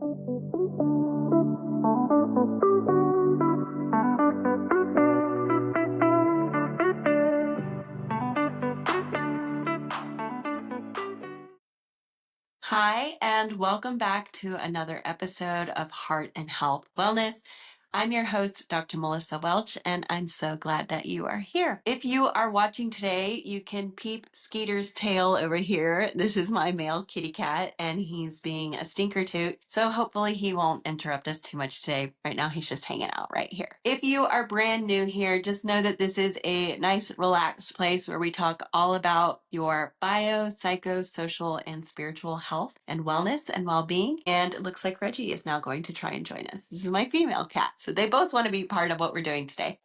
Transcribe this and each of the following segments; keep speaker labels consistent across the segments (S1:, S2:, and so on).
S1: Hi, and welcome back to another episode of Heart and Health Wellness. I'm your host, Dr. Melissa Welch, and I'm so glad that you are here. If you are watching today, you can peep Skeeter's tail over here. This is my male kitty cat, and he's being a stinker toot, so hopefully he won't interrupt us too much today. Right now, he's just hanging out right here. If you are brand new here, just know that this is a nice, relaxed place where we talk all about your biopsychosocial and spiritual health and wellness and well-being. And it looks like Reggie is now going to try and join us. This is my female cat, so they both want to be part of what we're doing today.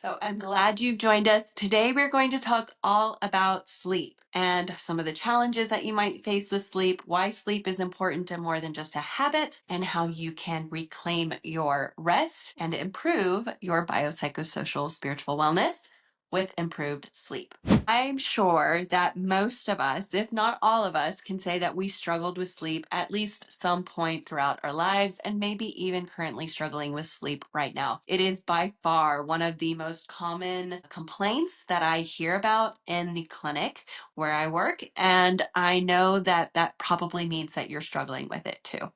S1: So I'm glad you've joined us. Today we're going to talk all about sleep and some of the challenges that you might face with sleep, why sleep is important and more than just a habit, and how you can reclaim your rest and improve your biopsychosocial spiritual wellness with improved sleep. I'm sure that most of us, if not all of us, can say that we struggled with sleep at least some point throughout our lives and maybe even currently struggling with sleep right now. It is by far one of the most common complaints that I hear about in the clinic where I work, and I know that that probably means that you're struggling with it too.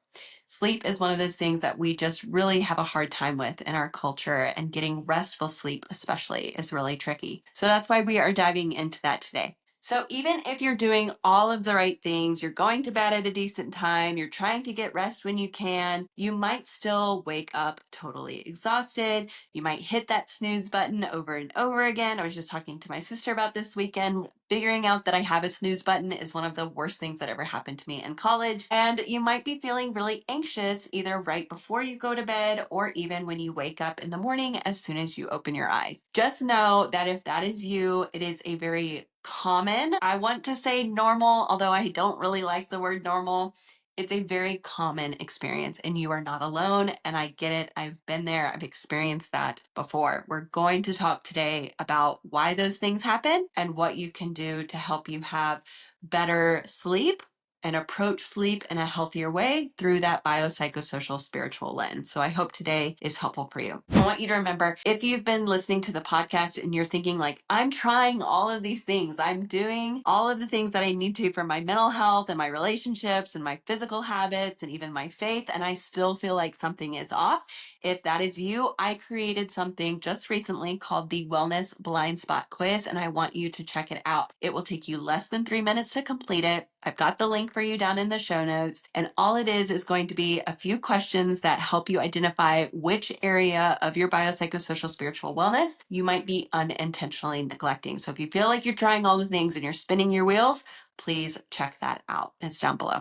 S1: Sleep is one of those things that we just really have a hard time with in our culture, and getting restful sleep especially is really tricky. So that's why we are diving into that today. So even if you're doing all of the right things, you're going to bed at a decent time, you're trying to get rest when you can, you might still wake up totally exhausted. You might hit that snooze button over and over again. I was just talking to my sister about this weekend. Figuring out that I have a snooze button is one of the worst things that ever happened to me in college. And you might be feeling really anxious either right before you go to bed or even when you wake up in the morning as soon as you open your eyes. Just know that if that is you, it is a very common, I want to say normal, although I don't really like the word normal. It's a very common experience and you are not alone. And I get it. I've been there. I've experienced that before. We're going to talk today about why those things happen and what you can do to help you have better sleep and approach sleep in a healthier way through that biopsychosocial spiritual lens. So I hope today is helpful for you. I want you to remember, if you've been listening to the podcast and you're thinking like, I'm trying all of these things, I'm doing all of the things that I need to for my mental health and my relationships and my physical habits and even my faith, and I still feel like something is off. If that is you, I created something just recently called the Wellness Blind Spot Quiz, and I want you to check it out. It will take you less than 3 minutes to complete it. I've got the link for you down in the show notes, and all it is going to be a few questions that help you identify which area of your biopsychosocial spiritual wellness you might be unintentionally neglecting. So if you feel like you're trying all the things and you're spinning your wheels, please check that out. It's down below.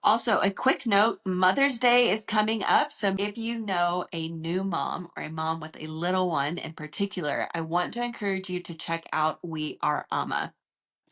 S1: Also, a quick note, Mother's Day is coming up. So if you know a new mom or a mom with a little one in particular, I want to encourage you to check out We Are Amma.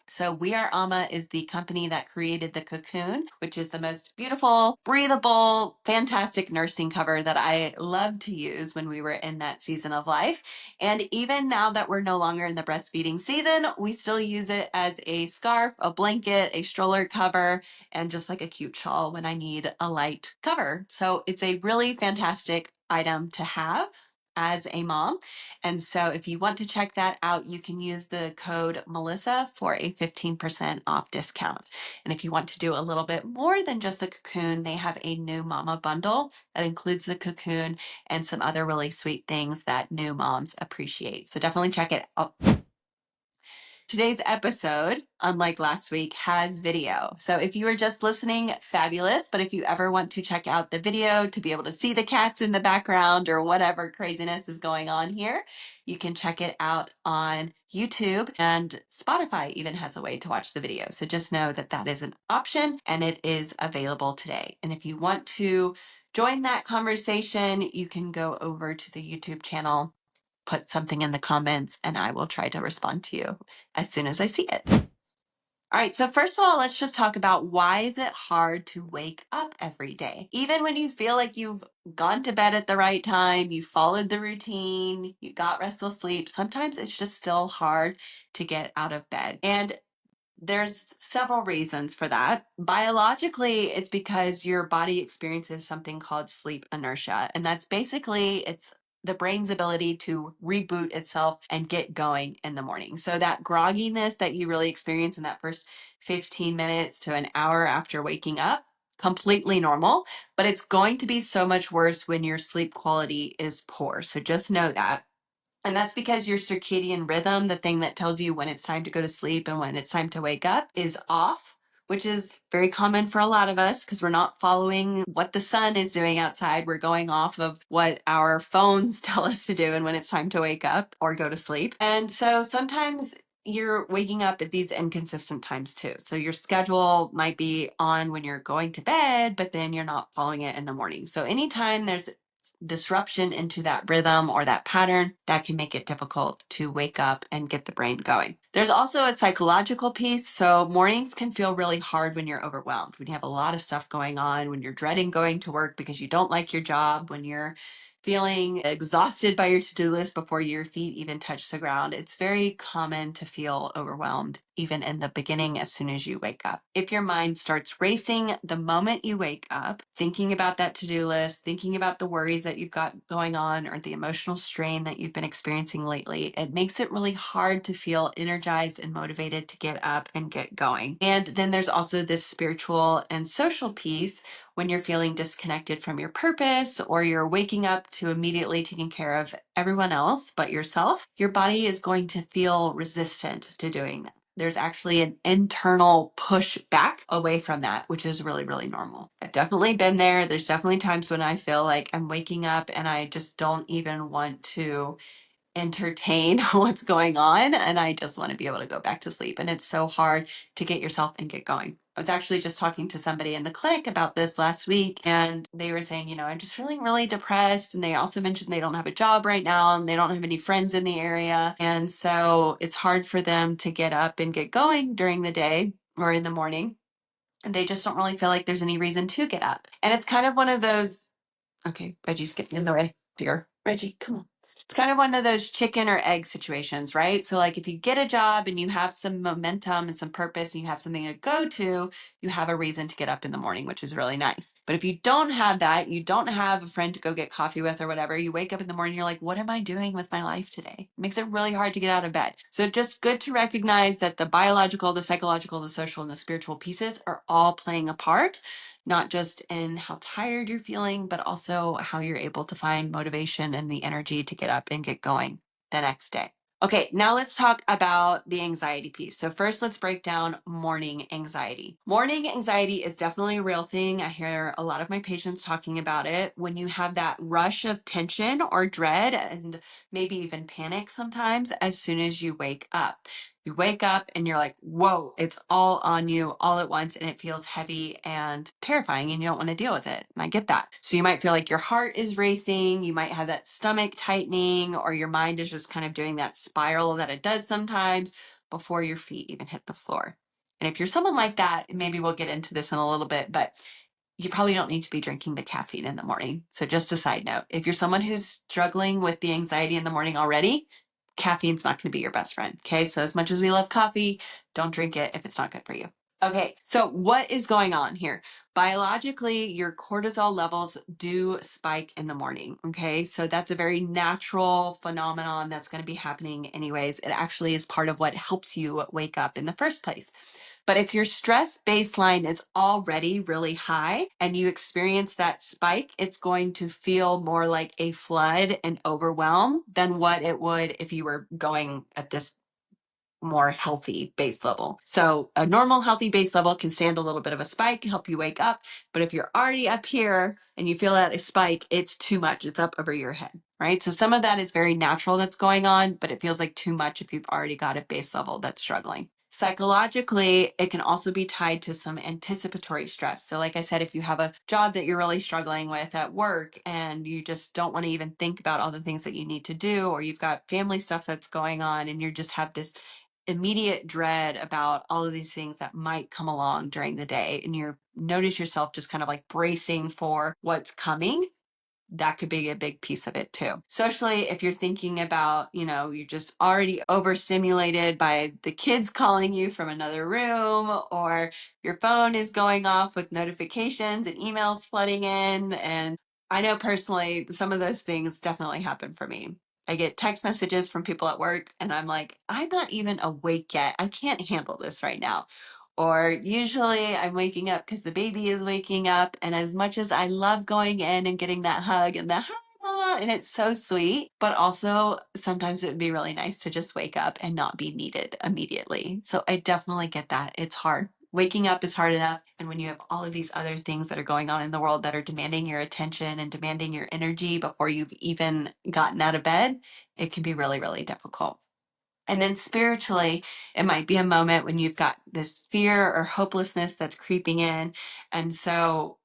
S1: So We Are Amma is the company that created the Cocoon, which is the most beautiful, breathable, fantastic nursing cover that I loved to use when we were in that season of life. And even now that we're no longer in the breastfeeding season, we still use it as a scarf, a blanket, a stroller cover, and just like a cute shawl when I need a light cover. So it's a really fantastic item to have as a mom. And so if you want to check that out, you can use the code Melissa for a 15% off discount. And if you want to do a little bit more than just the Cocoon, they have a new mama bundle that includes the Cocoon and some other really sweet things that new moms appreciate. So definitely check it out. Today's episode, unlike last week, has video. So if you are just listening, fabulous. But if you ever want to check out the video to be able to see the cats in the background or whatever craziness is going on here, you can check it out on YouTube, and Spotify even has a way to watch the video. So just know that that is an option and it is available today. And if you want to join that conversation, you can go over to the YouTube channel, put something in the comments, and I will try to respond to you as soon as I see it. All right, so first of all, let's just talk about why is it hard to wake up every day? Even when you feel like you've gone to bed at the right time, you followed the routine, you got restful sleep, sometimes it's just still hard to get out of bed. And There's several reasons for that. Biologically, it's because your body experiences something called sleep inertia. And that's basically it's the brain's ability to reboot itself and get going in the morning. So that grogginess that you really experience in that first 15 minutes to an hour after waking up, completely normal, but it's going to be so much worse when your sleep quality is poor. So just know that. And that's because your circadian rhythm, the thing that tells you when it's time to go to sleep and when it's time to wake up, is off, which is very common for a lot of us because we're not following what the sun is doing outside. We're going off of what our phones tell us to do and when it's time to wake up or go to sleep. And so sometimes you're waking up at these inconsistent times too. So your schedule might be on when you're going to bed, but then you're not following it in the morning. So anytime there's disruption into that rhythm or that pattern, that can make it difficult to wake up and get the brain going. There's also a psychological piece. So mornings can feel really hard when you're overwhelmed, when you have a lot of stuff going on, when you're dreading going to work because you don't like your job, when you're feeling exhausted by your to-do list before your feet even touch the ground. It's very common to feel overwhelmed even in the beginning as soon as you wake up. If your mind starts racing the moment you wake up, thinking about that to-do list, thinking about the worries that you've got going on or the emotional strain that you've been experiencing lately, it makes it really hard to feel energized and motivated to get up and get going. And then there's also this spiritual and social piece when you're feeling disconnected from your purpose or you're waking up to immediately taking care of everyone else but yourself, your body is going to feel resistant to doing that. There's actually an internal push back away from that, which is really, really normal. I've definitely been there. There's definitely times when I feel like I'm waking up and I just don't even want to entertain what's going on and I just want to be able to go back to sleep. And it's so hard to get yourself and get going. I was actually just talking to somebody in the clinic about this last week and they were saying, I'm just feeling really depressed. And they also mentioned they don't have a job right now and they don't have any friends in the area. And so it's hard for them to get up and get going during the day or in the morning. And they just don't really feel like there's any reason to get up. And it's kind of one of those, okay, Reggie's getting in the way. Dear Reggie, come on. It's kind of one of those chicken or egg situations, right? So, like, if you get a job and you have some momentum and some purpose and you have something to go to, you have a reason to get up in the morning, which is really nice. But if you don't have that, you don't have a friend to go get coffee with or whatever, you wake up in the morning, you're like, what am I doing with my life today? It makes it really hard to get out of bed. So, just good to recognize that the biological, the psychological, the social, and the spiritual pieces are all playing a part, not just in how tired you're feeling, but also how you're able to find motivation and the energy to get up and get going the next day. Okay, now let's talk about the anxiety piece. So first, let's break down morning anxiety. Morning anxiety is definitely a real thing. I hear a lot of my patients talking about it. When you have that rush of tension or dread and maybe even panic sometimes as soon as you wake up. You wake up and you're like, whoa, it's all on you all at once and it feels heavy and terrifying and you don't want to deal with it. And I get that. So you might feel like your heart is racing, you might have that stomach tightening, or your mind is just kind of doing that spiral that it does sometimes before your feet even hit the floor. And if you're someone like that, maybe we'll get into this in a little bit, but you probably don't need to be drinking the caffeine in the morning. So just a side note, if you're someone who's struggling with the anxiety in the morning already, caffeine's not going to be your best friend. Okay. So as much as we love coffee, don't drink it if it's not good for you. Okay. So what is going on here? Biologically, your cortisol levels do spike in the morning. Okay. So that's a very natural phenomenon that's going to be happening anyways. It actually is part of what helps you wake up in the first place. But if your stress baseline is already really high and you experience that spike, it's going to feel more like a flood and overwhelm than what it would if you were going at this more healthy base level. So a normal healthy base level can stand a little bit of a spike, help you wake up. But if you're already up here and you feel that a spike, it's too much. It's up over your head, right? So some of that is very natural that's going on, but it feels like too much if you've already got a base level that's struggling. Psychologically, it can also be tied to some anticipatory stress. So like I said, if you have a job that you're really struggling with at work and you just don't want to even think about all the things that you need to do, or you've got family stuff that's going on and you just have this immediate dread about all of these things that might come along during the day and you notice yourself just kind of like bracing for what's coming, that could be a big piece of it too. Socially, if you're thinking about, you're just already overstimulated by the kids calling you from another room, or your phone is going off with notifications and emails flooding in. And I know personally, some of those things definitely happen for me. I get text messages from people at work, and I'm like, I'm not even awake yet. I can't handle this right now. Or usually I'm waking up because the baby is waking up. And as much as I love going in and getting that hug and the hi, mama, and it's so sweet, but also sometimes it would be really nice to just wake up and not be needed immediately. So I definitely get that. It's hard. Waking up is hard enough. And when you have all of these other things that are going on in the world that are demanding your attention and demanding your energy before you've even gotten out of bed, it can be really, really difficult. And then spiritually, it might be a moment when you've got this fear or hopelessness that's creeping in. And so,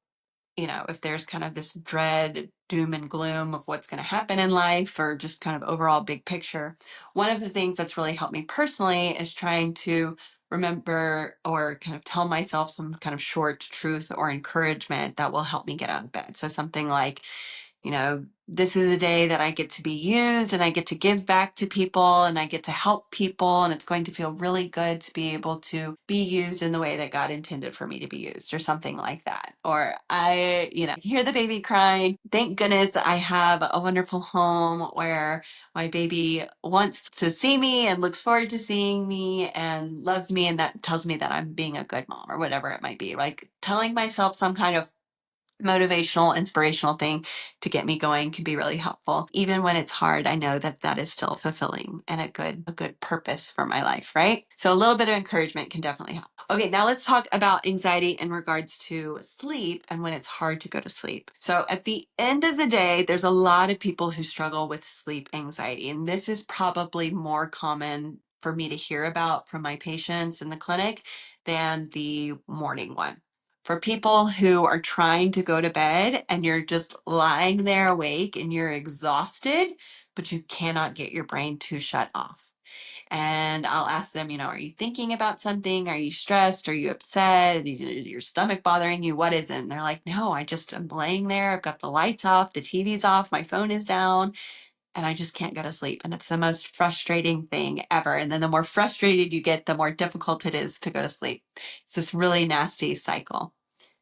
S1: if there's kind of this dread, doom and gloom of what's going to happen in life, or just kind of overall big picture, one of the things that's really helped me personally is trying to remember or kind of tell myself some kind of short truth or encouragement that will help me get out of bed. So something like, this is a day that I get to be used and I get to give back to people and I get to help people. And it's going to feel really good to be able to be used in the way that God intended for me to be used, or something like that. Or I, hear the baby crying. Thank goodness I have a wonderful home where my baby wants to see me and looks forward to seeing me and loves me. And that tells me that I'm being a good mom, or whatever it might be. Like telling myself some kind of motivational, inspirational thing to get me going can be really helpful. Even when it's hard, I know that that is still fulfilling and a good purpose for my life, right? So a little bit of encouragement can definitely help. Okay, now let's talk about anxiety in regards to sleep and when it's hard to go to sleep. So at the end of the day, there's a lot of people who struggle with sleep anxiety, and this is probably more common for me to hear about from my patients in the clinic than the morning one. For people who are trying to go to bed and you're just lying there awake and you're exhausted, but you cannot get your brain to shut off. And I'll ask them, are you thinking about something? Are you stressed? Are you upset? Is your stomach bothering you? What is it? And they're like, no, I'm laying there. I've got the lights off, the TV's off, my phone is down, and I just can't go to sleep. And it's the most frustrating thing ever. And then the more frustrated you get, the more difficult it is to go to sleep. It's this really nasty cycle.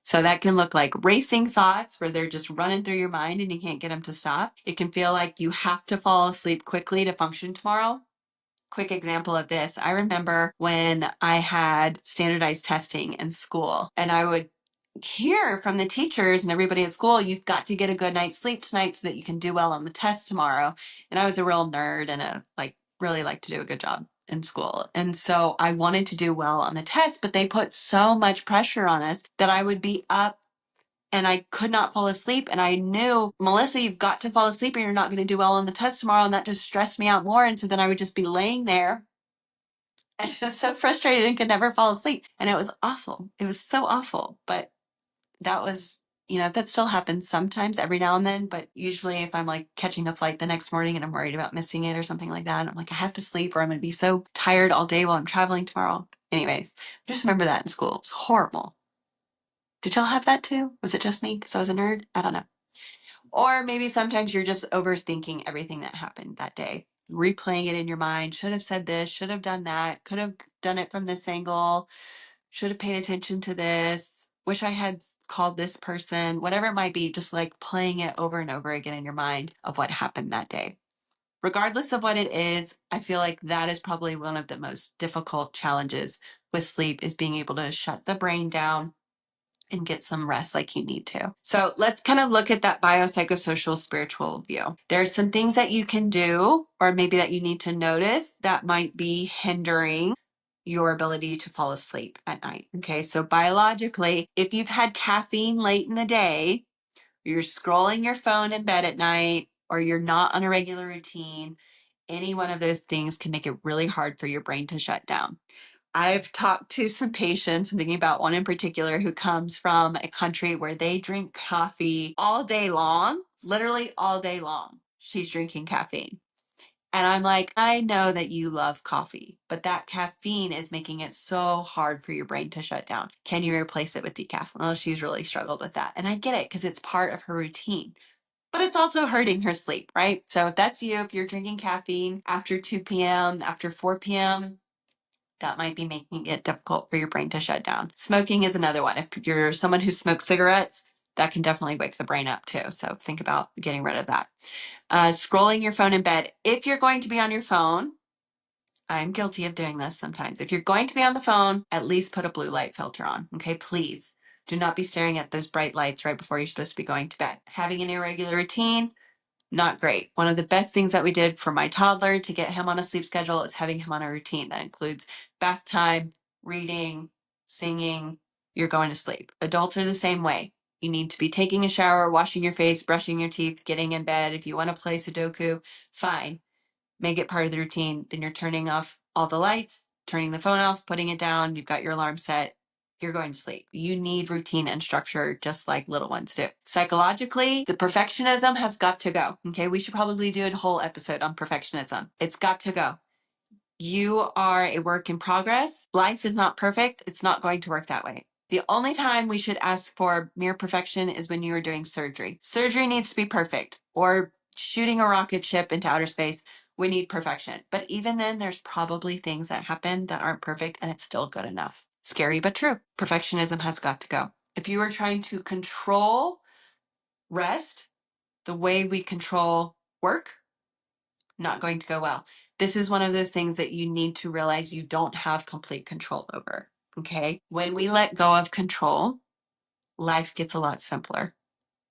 S1: So that can look like racing thoughts where they're just running through your mind and you can't get them to stop. It can feel like you have to fall asleep quickly to function tomorrow. Quick example of this. I remember when I had standardized testing in school, and I would hear from the teachers and everybody at school, you've got to get a good night's sleep tonight so that you can do well on the test tomorrow. And I was a real nerd and really like to do a good job in school. And so I wanted to do well on the test, but they put so much pressure on us that I would be up and I could not fall asleep. And I knew, Melissa, you've got to fall asleep or you're not going to do well on the test tomorrow. And that just stressed me out more. And so then I would just be laying there and just so frustrated and could never fall asleep. And it was awful. It was so awful. But that was, that still happens sometimes every now and then. But usually if I'm like catching a flight the next morning and I'm worried about missing it or something like that, I'm like, I have to sleep or I'm going to be so tired all day while I'm traveling tomorrow. Anyways, just remember that in school. It's horrible. Did y'all have that too? Was it just me because I was a nerd? I don't know. Or maybe sometimes you're just overthinking everything that happened that day, replaying it in your mind. Should have said this, should have done that, could have done it from this angle, should have paid attention to this, wish I had called this person, whatever it might be, just like playing it over and over again in your mind of what happened that day. Regardless of what it is, I feel like that is probably one of the most difficult challenges with sleep, is being able to shut the brain down and get some rest like you need to. So let's kind of look at that biopsychosocial spiritual view. There's some things that you can do, or maybe that you need to notice, that might be hindering your ability to fall asleep at night. Okay, so biologically, if you've had caffeine late in the day, you're scrolling your phone in bed at night, or you're not on a regular routine, any one of those things can make it really hard for your brain to shut down. I've talked to some patients, I'm thinking about one in particular who comes from a country where they drink coffee all day long, literally all day long. She's drinking caffeine. And I'm like, I know that you love coffee, but that caffeine is making it so hard for your brain to shut down. Can you replace it with decaf? Well, she's really struggled with that. And I get it because it's part of her routine. but it's also hurting her sleep, right? So if that's you, if you're drinking caffeine after 2 p.m., after 4 p.m., that might be making it difficult for your brain to shut down. Smoking is another one. If you're someone who smokes cigarettes, that can definitely wake the brain up too. So think about getting rid of that. Scrolling your phone in bed. If you're going to be on your phone, I'm guilty of doing this sometimes. If you're going to be on the phone, at least put a blue light filter on. Okay, please. Do not be staring at those bright lights right before you're supposed to be going to bed. Having an irregular routine, not great. One of the best things that we did for my toddler to get him on a sleep schedule is having him on a routine that includes bath time, reading, singing, you're going to sleep. Adults are the same way. You need to be taking a shower, washing your face, brushing your teeth, getting in bed. If you want to play Sudoku, fine. Make it part of the routine. Then you're turning off all the lights, turning the phone off, putting it down. You've got your alarm set. You're going to sleep. You need routine and structure just like little ones do. Psychologically, the perfectionism has got to go. Okay, we should probably do a whole episode on perfectionism. It's got to go. You are a work in progress. Life is not perfect. It's not going to work that way. The only time we should ask for mere perfection is when you are doing surgery. Surgery needs to be perfect, or shooting a rocket ship into outer space. We need perfection. But even then, there's probably things that happen that aren't perfect, and it's still good enough. Scary, but true. Perfectionism has got to go. If you are trying to control rest the way we control work, not going to go well. This is one of those things that you need to realize you don't have complete control over. Okay. When we let go of control, life gets a lot simpler.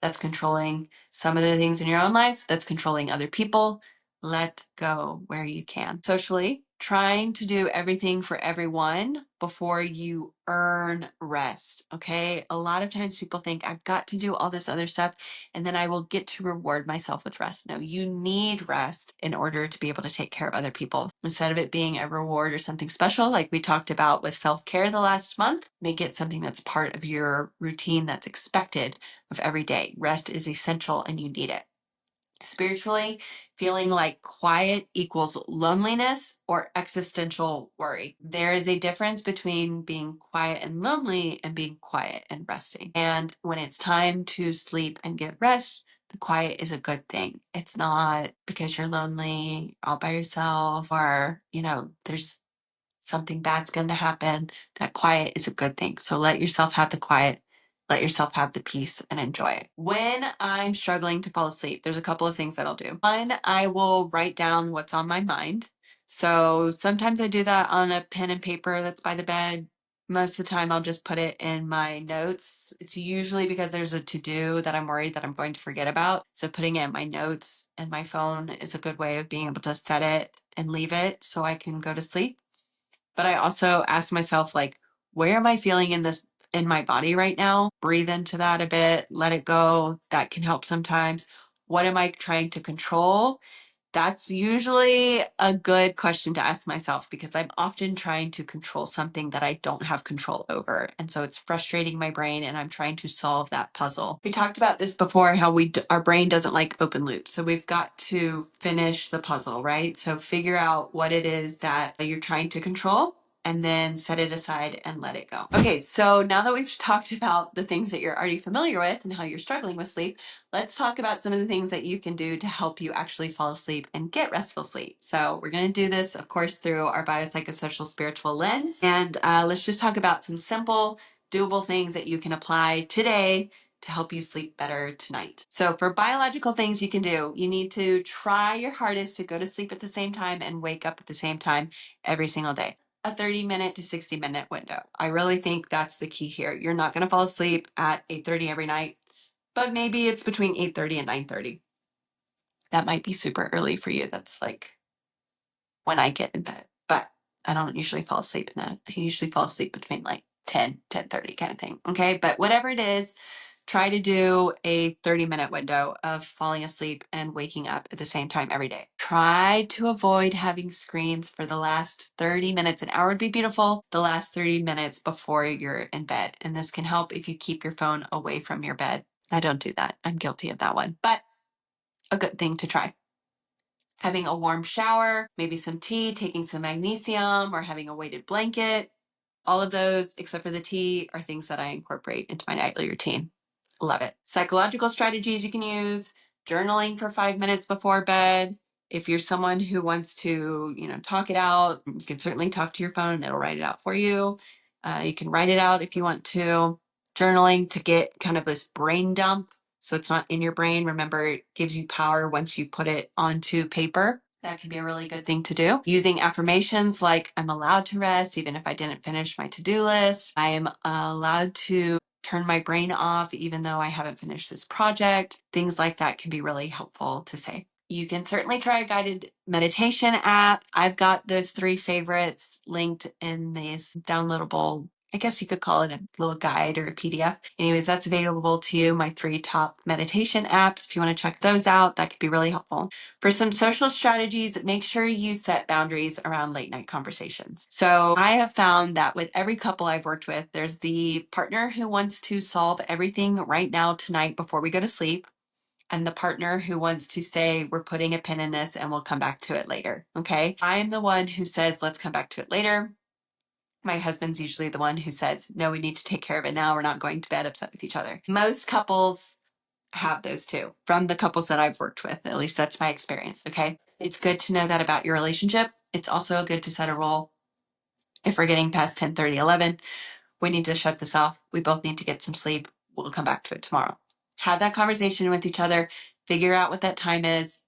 S1: That's controlling some of the things in your own life, that's controlling other people. Let go where you can. Socially, trying to do everything for everyone before you earn rest. Okay. A lot of times people think I've got to do all this other stuff and then I will get to reward myself with rest. No, you need rest in order to be able to take care of other people. Instead of it being a reward or something special, like we talked about with self-care the last month, make it something that's part of your routine that's expected of every day. Rest is essential and you need it. Spiritually, feeling like quiet equals loneliness or existential worry. There is a difference between being quiet and lonely and being quiet and resting. And when it's time to sleep and get rest, the quiet is a good thing. It's not because you're lonely all by yourself or, there's something bad's going to happen. That quiet is a good thing. So let yourself have the quiet, let yourself have the peace and enjoy it. When I'm struggling to fall asleep, there's a couple of things that I'll do. One, I will write down what's on my mind. So sometimes I do that on a pen and paper that's by the bed. Most of the time, I'll just put it in my notes. It's usually because there's a to-do that I'm worried that I'm going to forget about. So putting it in my notes and my phone is a good way of being able to set it and leave it so I can go to sleep. But I also ask myself, like, where am I feeling in my body right now? Breathe into that a bit, let it go. That can help sometimes. What am I trying to control? That's usually a good question to ask myself because I'm often trying to control something that I don't have control over. And so it's frustrating my brain and I'm trying to solve that puzzle. We talked about this before, how our brain doesn't like open loops. So we've got to finish the puzzle, right? So figure out what it is that you're trying to control and then set it aside and let it go. Okay, so now that we've talked about the things that you're already familiar with and how you're struggling with sleep, let's talk about some of the things that you can do to help you actually fall asleep and get restful sleep. So we're going to do this, of course, through our biopsychosocial spiritual lens. And let's just talk about some simple, doable things that you can apply today to help you sleep better tonight. So for biological things you can do, you need to try your hardest to go to sleep at the same time and wake up at the same time every single day. A 30-minute to 60-minute window. I really think that's the key here. You're not going to fall asleep at 8:30 every night, but maybe it's between 8:30 and 9:30. That might be super early for you. That's like when I get in bed, but I don't usually fall asleep in that. I usually fall asleep between like 10:30 kind of thing. Okay. But whatever it is, try to do a 30-minute window of falling asleep and waking up at the same time every day. Try to avoid having screens for the last 30 minutes. An hour would be beautiful. The last 30 minutes before you're in bed. And this can help if you keep your phone away from your bed. I don't do that. I'm guilty of that one, but a good thing to try. Having a warm shower, maybe some tea, taking some magnesium, or having a weighted blanket. All of those, except for the tea, are things that I incorporate into my nightly routine. Love it. Psychological strategies you can use. journaling for 5 minutes before bed. If you're someone who wants to, talk it out, you can certainly talk to your phone and it'll write it out for you. You can write it out if you want to. Journaling to get kind of this brain dump so it's not in your brain. Remember, it gives you power once you put it onto paper. That can be a really good thing to do. Using affirmations like I'm allowed to rest even if I didn't finish my to-do list. I'm allowed to turn my brain off even though I haven't finished this project. Things like that can be really helpful to say. You can certainly try a guided meditation app. I've got those 3 favorites linked in this downloadable, I guess you could call it a little guide or a PDF. Anyways, that's available to you, my 3 top meditation apps. If you want to check those out, that could be really helpful. For some social strategies, make sure you set boundaries around late night conversations. So I have found that with every couple I've worked with, there's the partner who wants to solve everything right now tonight before we go to sleep, and the partner who wants to say, we're putting a pin in this and we'll come back to it later. Okay. I'm the one who says, let's come back to it later. My husband's usually the one who says, no, we need to take care of it now. We're not going to bed upset with each other. Most couples have those two from the couples that I've worked with. At least that's my experience. Okay. It's good to know that about your relationship. It's also good to set a rule. If we're getting past 10:30, 11, we need to shut this off. We both need to get some sleep. We'll come back to it tomorrow. Have that conversation with each other, figure out what that time is,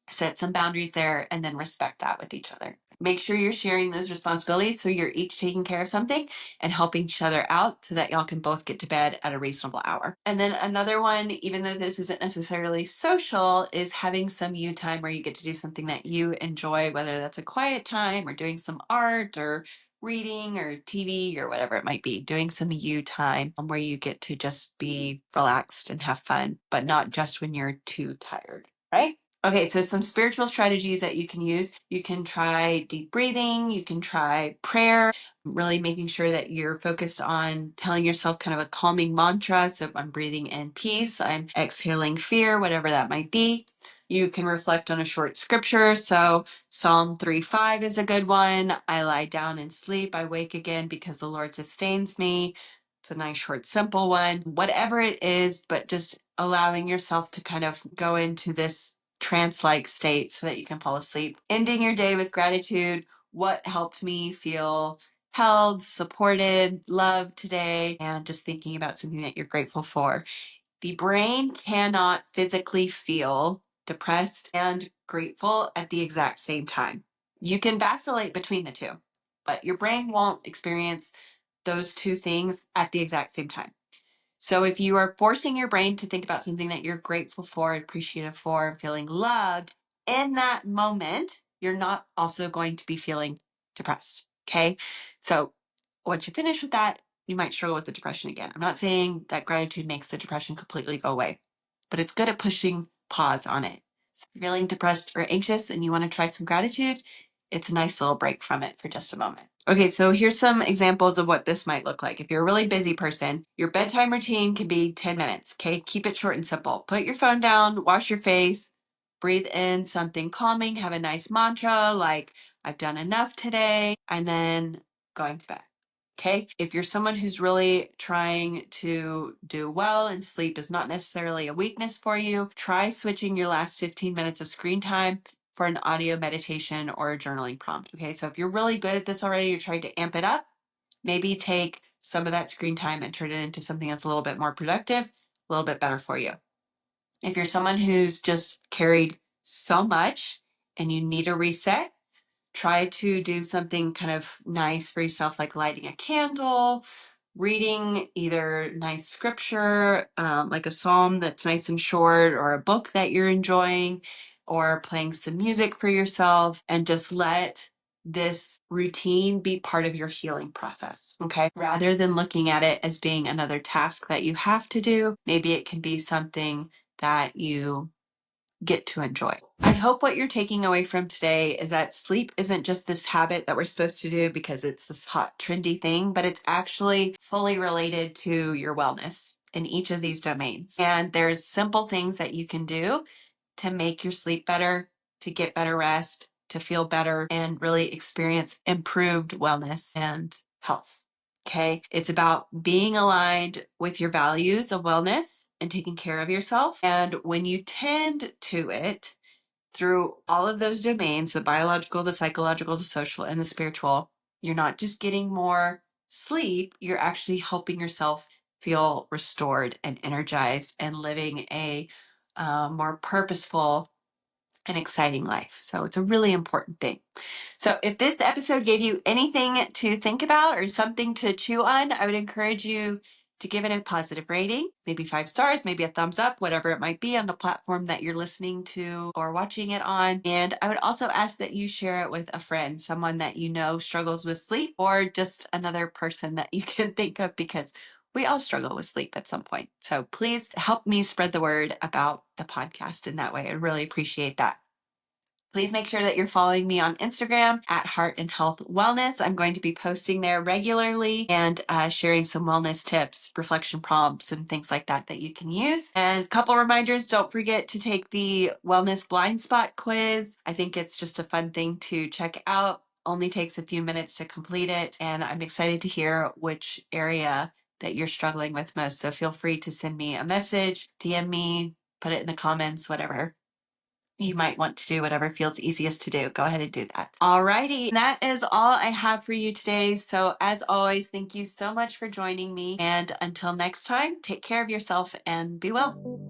S1: set some boundaries there, and then respect that with each other. Make sure you're sharing those responsibilities so you're each taking care of something and helping each other out so that y'all can both get to bed at a reasonable hour. And then another one, even though this isn't necessarily social, is having some you time where you get to do something that you enjoy, whether that's a quiet time or doing some art or reading or TV or whatever it might be. Doing some you time where you get to just be relaxed and have fun, but not just when you're too tired, right? Okay, so some spiritual strategies that you can use. You can try deep breathing. You can try prayer, really making sure that you're focused on telling yourself kind of a calming mantra. So I'm breathing in peace, I'm exhaling fear, whatever that might be. You can reflect on a short scripture. So Psalm 3:5 is a good one. I lie down and sleep. I wake again because the Lord sustains me. It's a nice, short, simple one. Whatever it is, but just allowing yourself to kind of go into this trance-like state so that you can fall asleep. Ending your day with gratitude. What helped me feel held, supported, loved today, and just thinking about something that you're grateful for. The brain cannot physically feel depressed and grateful at the exact same time. You can vacillate between the two, but your brain won't experience those two things at the exact same time. So if you are forcing your brain to think about something that you're grateful for, appreciative for, feeling loved, in that moment, you're not also going to be feeling depressed. Okay. So once you're finished with that, you might struggle with the depression again. I'm not saying that gratitude makes the depression completely go away, but it's good at pushing pause on it. So if you're feeling depressed or anxious and you want to try some gratitude, it's a nice little break from it for just a moment. Okay, so here's some examples of what this might look like. If you're a really busy person, your bedtime routine can be 10 minutes, okay? Keep it short and simple. Put your phone down, wash your face, breathe in something calming, have a nice mantra like, I've done enough today, and then going to bed. Okay. If you're someone who's really trying to do well and sleep is not necessarily a weakness for you, try switching your last 15 minutes of screen time for an audio meditation or a journaling prompt. Okay. So if you're really good at this already, you're trying to amp it up, maybe take some of that screen time and turn it into something that's a little bit more productive, a little bit better for you. If you're someone who's just carried so much and you need a reset, try to do something kind of nice for yourself, like lighting a candle, reading either nice scripture, like a psalm that's nice and short, or a book that you're enjoying, or playing some music for yourself, and just let this routine be part of your healing process. Okay. Rather than looking at it as being another task that you have to do, maybe it can be something that you get to enjoy. I hope what you're taking away from today is that sleep isn't just this habit that we're supposed to do because it's this hot, trendy thing, but it's actually fully related to your wellness in each of these domains. And there's simple things that you can do to make your sleep better, to get better rest, to feel better, and really experience improved wellness and health. Okay. It's about being aligned with your values of wellness and taking care of yourself. And when you tend to it through all of those domains, the biological, the psychological, the social, and the spiritual, you're not just getting more sleep, you're actually helping yourself feel restored and energized and living a more purposeful and exciting life. So it's a really important thing. So if this episode gave you anything to think about or something to chew on, I would encourage you to give it a positive rating, maybe 5 stars, maybe a thumbs up, whatever it might be on the platform that you're listening to or watching it on. And I would also ask that you share it with a friend, someone that you know struggles with sleep, or just another person that you can think of, because we all struggle with sleep at some point. So please help me spread the word about the podcast in that way. I'd really appreciate that. Please make sure that you're following me on Instagram at Heart and Health Wellness. I'm going to be posting there regularly and sharing some wellness tips, reflection prompts, and things like that that you can use. And a couple reminders, don't forget to take the Wellness Blind Spot quiz. I think it's just a fun thing to check out. Only takes a few minutes to complete it. And I'm excited to hear which area that you're struggling with most. So feel free to send me a message, DM me, put it in the comments, whatever. You might want to do whatever feels easiest to do. Go ahead and do that. Alrighty, that is all I have for you today. So as always, thank you so much for joining me. And until next time, take care of yourself and be well.